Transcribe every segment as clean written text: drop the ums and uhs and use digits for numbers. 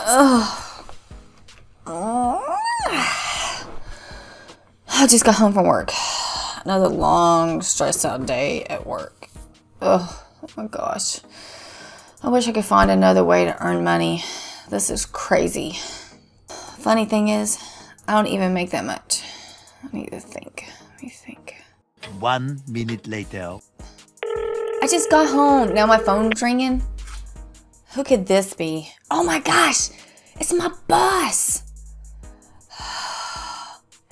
Ugh. I just got home from work. Another long, stressed out day at work. Ugh, oh my gosh. I wish I could find another way to earn money. This is crazy. Funny thing is, I don't even make that much. I need to think. Let me think. 1 minute later. I just got home. Now my phone's ringing. Who could this be? Oh my gosh, it's my boss.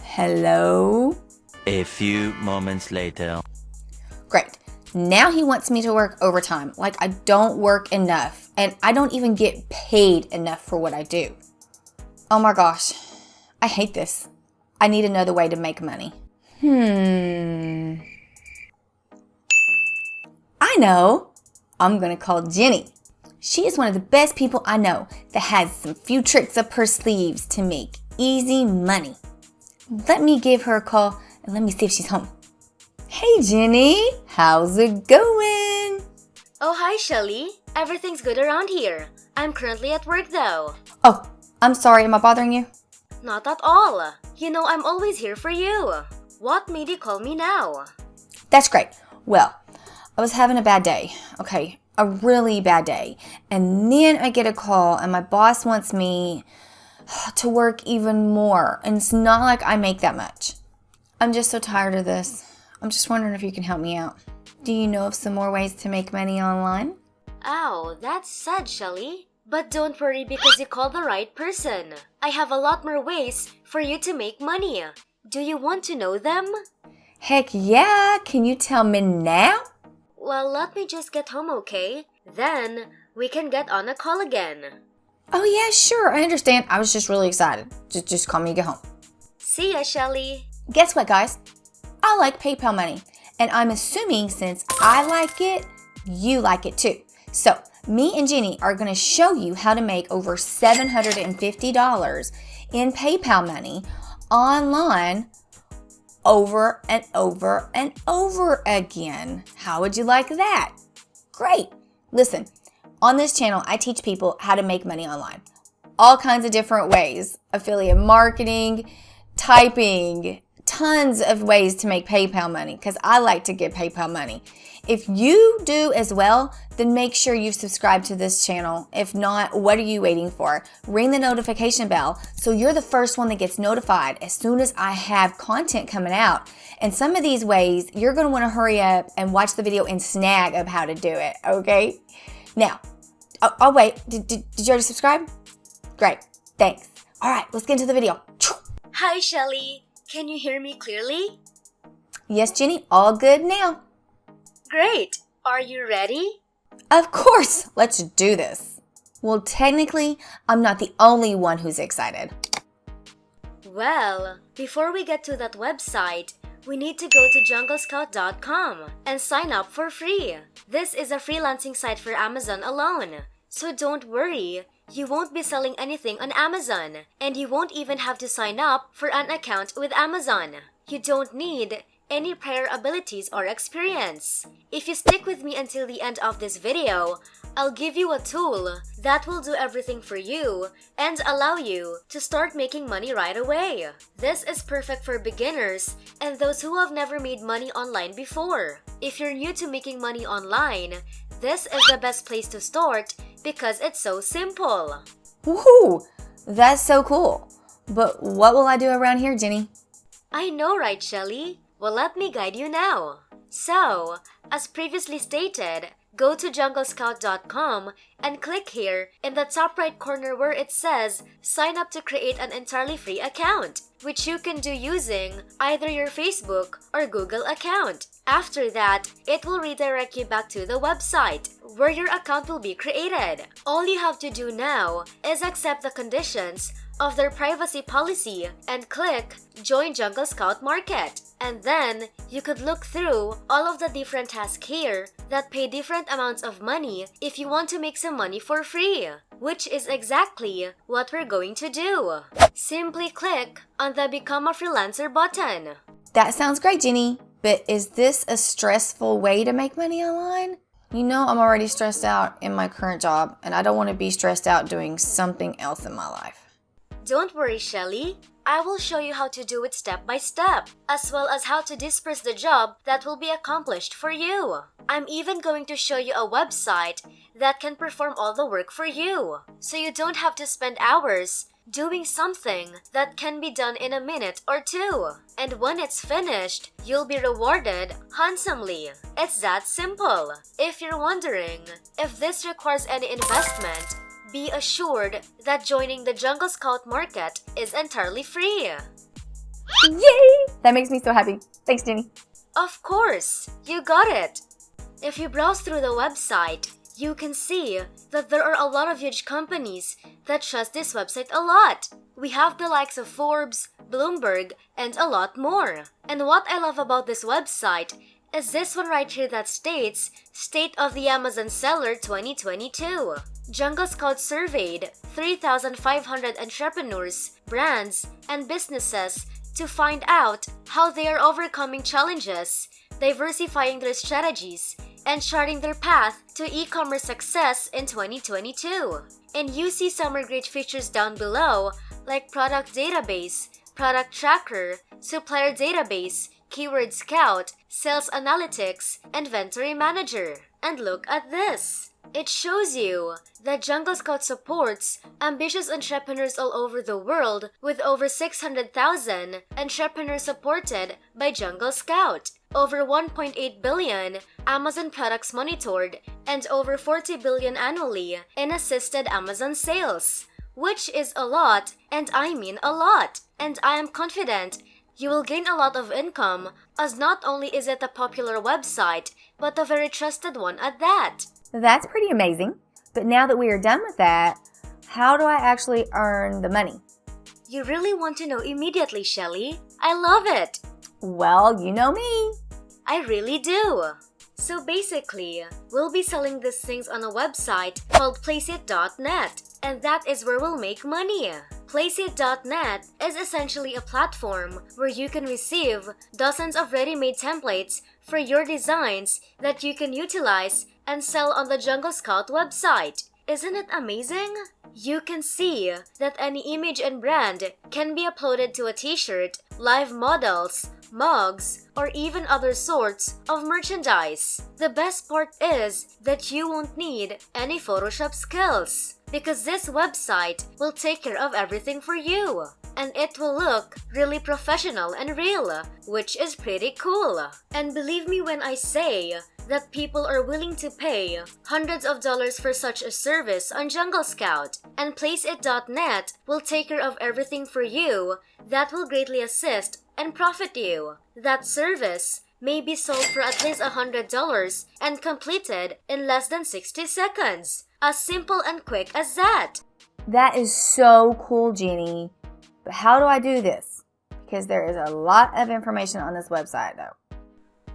Hello? A few moments later. Great. Now he wants me to work overtime. Like I don't work enough. And I don't even get paid enough for what I do. Oh my gosh. I hate this. I need another way to make money. I know. I'm gonna call Jenny. She is one of the best people I know that has some few tricks up her sleeves to make easy money. Let me give her a call and let me see if she's home. Hey Jenny, how's it going? Oh, hi Shelly. Everything's good around here. I'm currently at work though. Oh, I'm sorry, am I bothering you? Not at all. You know I'm always here for you. What made you call me now? That's great. Well, I was having a bad day, okay? A really bad day. And then I get a call and my boss wants me to work even more. And it's not like I make that much. I'm just so tired of this. I'm just wondering if you can help me out. Do you know of some more ways to make money online? Oh, that's sad, Shelly. But don't worry because you called the right person. I have a lot more ways for you to make money. Do you want to know them? Heck yeah! Can you tell me now? Well, let me just get home, okay? Then we can get on a call again. Oh yeah, sure. I understand. I was just really excited. Just call me and get home. See ya, Shelly. Guess what, guys? I like PayPal money. And I'm assuming since I like it, you like it too. So me and Jenny are going to show you how to make over $750 in PayPal money online over and over and over again. How would you like that? Great. Listen, on this channel, I teach people how to make money online. All kinds of different ways. Affiliate marketing, typing, tons of ways to make PayPal money because I like to get PayPal money. If you do as well, then make sure you subscribe to this channel. If not, what are you waiting for? Ring the notification bell so you're the first one that gets notified as soon as I have content coming out. And some of these ways, you're going to want to hurry up and watch the video and snag of how to do it, okay? Now, oh wait, did you already subscribe? Great, thanks. All right, let's get into the video. Hi, Shelly. Can you hear me clearly? Yes, Jenny, all good now. Great. Are you ready? Of course, let's do this. Well, technically, I'm not the only one who's excited. Well, before we get to that website, we need to go to junglescout.com and sign up for free. This is a freelancing site for Amazon alone. So don't worry, you won't be selling anything on Amazon, and you won't even have to sign up for an account with Amazon. You don't need any prior abilities or experience. If you stick with me until the end of this video, I'll give you a tool that will do everything for you and allow you to start making money right away. This is perfect for beginners and those who have never made money online before. If you're new to making money online, this is the best place to start because it's so simple. Woohoo! That's so cool. But what will I do around here, Jenny? I know, right, Shelly? Well, let me guide you now. So, as previously stated, go to junglescout.com and click here in the top right corner where it says sign up to create an entirely free account, which you can do using either your Facebook or Google account. After that, it will redirect you back to the website where your account will be created. All you have to do now is accept the conditions of their privacy policy and click Join Jungle Scout Market. And then, you could look through all of the different tasks here that pay different amounts of money if you want to make some money for free, which is exactly what we're going to do. Simply click on the Become a Freelancer button. That sounds great, Jenny. But is this a stressful way to make money online? You know I'm already stressed out in my current job, and I don't want to be stressed out doing something else in my life. Don't worry, Shelly. I will show you how to do it step by step, as well as how to disperse the job that will be accomplished for you. I'm even going to show you a website that can perform all the work for you, so you don't have to spend hours doing something that can be done in a minute or two. And when it's finished, you'll be rewarded handsomely. It's that simple. If you're wondering if this requires any investment, be assured that joining the Jungle Scout market is entirely free. Yay! That makes me so happy. Thanks, Jenny. Of course, you got it. If you browse through the website, you can see that there are a lot of huge companies that trust this website a lot. We have the likes of Forbes, Bloomberg, and a lot more. And what I love about this website is this one right here that states State of the Amazon Seller 2022. Jungle Scout surveyed 3,500 entrepreneurs, brands, and businesses to find out how they are overcoming challenges, diversifying their strategies, and charting their path to e-commerce success in 2022. And you see some great features down below like product database, product tracker, supplier database, keyword scout, sales analytics, inventory manager. And look at this. It shows you that Jungle Scout supports ambitious entrepreneurs all over the world with over 600,000 entrepreneurs supported by Jungle Scout, over 1.8 billion Amazon products monitored, and over 40 billion annually in assisted Amazon sales, which is a lot, and I mean a lot. And I am confident you will gain a lot of income, as not only is it a popular website, but a very trusted one at that. That's pretty amazing. But now that we are done with that, how do I actually earn the money? You really want to know immediately, Shelly? I love it! Well, you know me. I really do. So basically, we'll be selling these things on a website called Placeit.net, and that is where we'll make money. Placeit.net is essentially a platform where you can receive dozens of ready-made templates for your designs that you can utilize and sell on the Jungle Scout website. Isn't it amazing? You can see that any image and brand can be uploaded to a t-shirt, live models, mugs, or even other sorts of merchandise. The best part is that you won't need any Photoshop skills, because this website will take care of everything for you. And it will look really professional and real, which is pretty cool. And believe me when I say that people are willing to pay hundreds of dollars for such a service on Jungle Scout. And Placeit.net will take care of everything for you that will greatly assist and profit you. That service may be sold for at least $100 and completed in less than 60 seconds. As simple and quick as that. That is so cool, Jenny. But how do I do this? Because there is a lot of information on this website, though.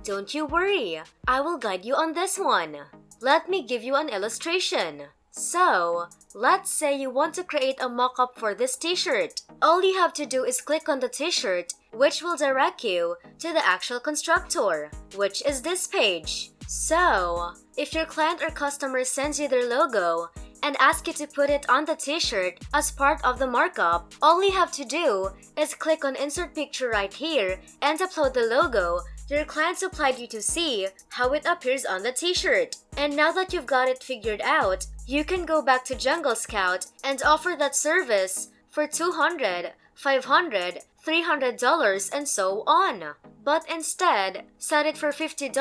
Don't you worry, I will guide you on this one. Let me give you an illustration. So, let's say you want to create a mock-up for this t-shirt. All you have to do is click on the t-shirt, which will direct you to the actual constructor, which is this page. So, if your client or customer sends you their logo and asks you to put it on the t-shirt as part of the markup, all you have to do is click on Insert Picture right here and upload the logo your client supplied you to see how it appears on the t-shirt. And now that you've got it figured out, you can go back to Jungle Scout and offer that service for $200, $500, $300, and so on. But instead, set it for $50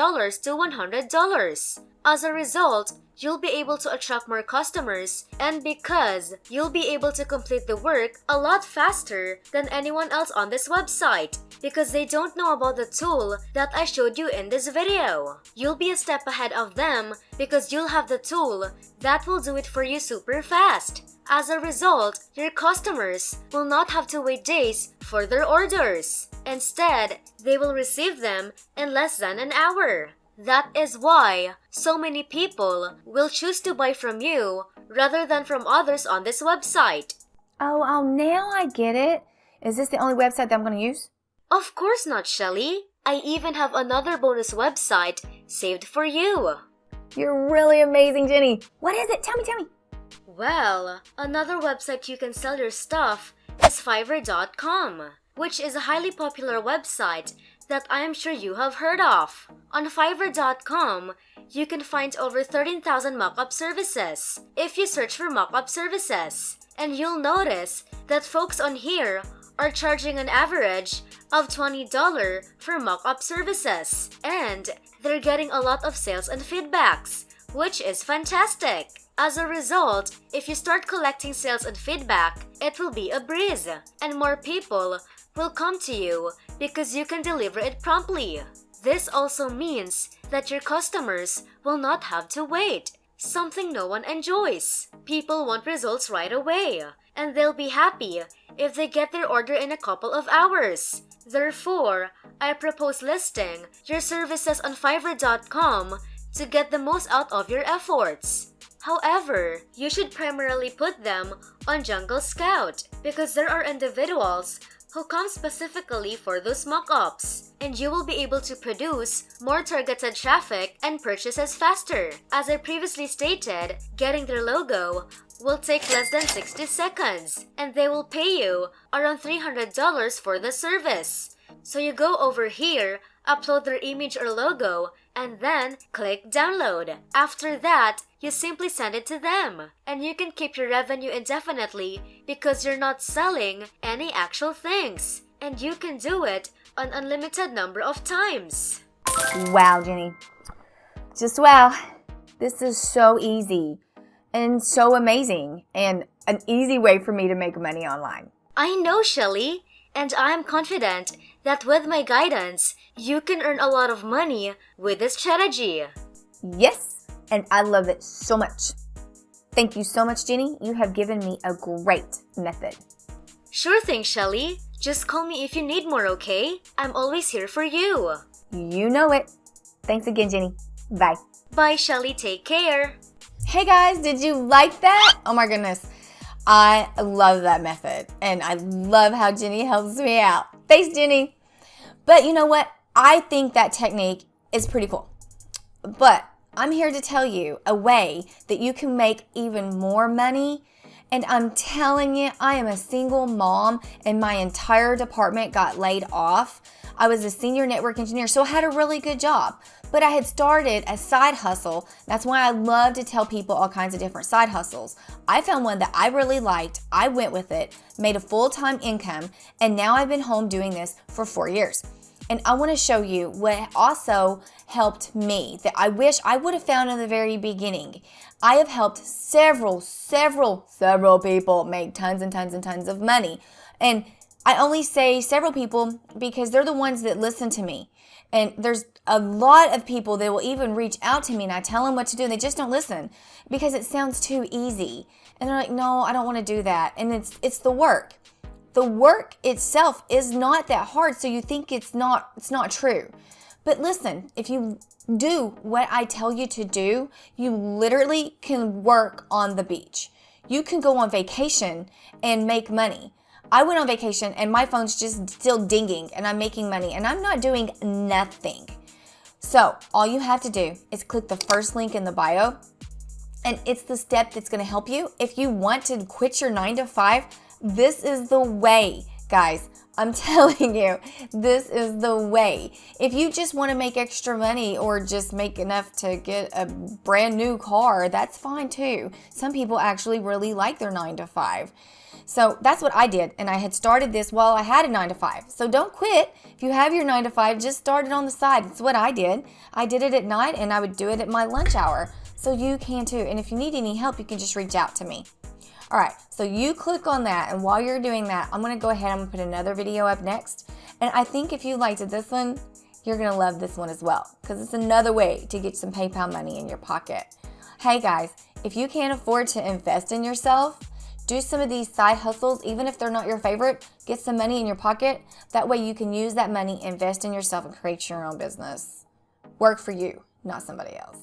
to $100. As a result, you'll be able to attract more customers, and because you'll be able to complete the work a lot faster than anyone else on this website, because they don't know about the tool that I showed you in this video. You'll be a step ahead of them because you'll have the tool that will do it for you super fast. As a result, your customers will not have to wait days for their orders. Instead, they will receive them in less than an hour. That is why so many people will choose to buy from you rather than from others on this website. Oh, now I get it. Is this the only website that I'm going to use? Of course not, Shelly. I even have another bonus website saved for you. You're really amazing, Jenny. What is it? Tell me. Well, another website you can sell your stuff is Fiverr.com, which is a highly popular website that I am sure you have heard of. On Fiverr.com, you can find over 13,000 mockup services if you search for mockup services. And you'll notice that folks on here are charging an average of $20 for mockup services. And they're getting a lot of sales and feedbacks, which is fantastic. As a result, if you start collecting sales and feedback, it will be a breeze, and more people will come to you because you can deliver it promptly. This also means that your customers will not have to wait, something no one enjoys. People want results right away, and they'll be happy if they get their order in a couple of hours. Therefore, I propose listing your services on Fiverr.com to get the most out of your efforts. However, you should primarily put them on Jungle Scout because there are individuals who come specifically for those mockups, and you will be able to produce more targeted traffic and purchases faster. As I previously stated, getting their logo will take less than 60 seconds, and they will pay you around $300 for the service. So you go over here, upload their image or logo, and then click download. After that, you simply send it to them, and you can keep your revenue indefinitely because you're not selling any actual things, and you can do it an unlimited number of times. Wow, Jenny. Just wow. This is so easy and so amazing and an easy way for me to make money online. I know, Shelly, and I'm confident that with my guidance, you can earn a lot of money with this strategy. Yes, and I love it so much. Thank you so much, Jenny. You have given me a great method. Sure thing, Shelly. Just call me if you need more, okay? I'm always here for you. You know it. Thanks again, Jenny. Bye. Bye, Shelly. Take care. Hey guys, did you like that? Oh my goodness. I love that method, and I love how Jenny helps me out. Thanks, Jenny. But you know what? I think that technique is pretty cool. But I'm here to tell you a way that you can make even more money. And I'm telling you, I am a single mom, and my entire department got laid off. I was a senior network engineer, so I had a really good job. But I had started a side hustle. That's why I love to tell people all kinds of different side hustles. I found one that I really liked. I went with it, made a full-time income, and now I've been home doing this for 4 years. And I want to show you what also helped me that I wish I would have found in the very beginning. I have helped several people make tons and tons of money. And I only say several people because they're the ones that listen to me. And there's a lot of people that will even reach out to me and I tell them what to do and they just don't listen because it sounds too easy. And they're like, no, I don't want to do that. And it's the work. The work itself is not that hard, so you think it's not true. But listen, if you do what I tell you to do, you literally can work on the beach. You can go on vacation and make money. I went on vacation and my phone's just still dinging and I'm making money and I'm not doing nothing. So all you have to do is click the first link in the bio, and it's the step that's going to help you. If you want to quit your 9-to-5, this is the way, guys. I'm telling you, this is the way. If you just want to make extra money or just make enough to get a brand new car, that's fine too. Some people actually really like their 9-to-5. So that's what I did, and I had started this while I had a 9-to-5. So don't quit. If you have your 9-to-5, just start it on the side. It's what I did. I did it at night, and I would do it at my lunch hour. So you can too. And if you need any help, you can just reach out to me. All right, so you click on that, and while you're doing that, I'm gonna go ahead, I'm gonna put another video up next. And I think if you liked this one, you're gonna love this one as well, because it's another way to get some PayPal money in your pocket. Hey guys, if you can't afford to invest in yourself, do some of these side hustles, even if they're not your favorite, get some money in your pocket. That way you can use that money, invest in yourself, and create your own business. Work for you, not somebody else.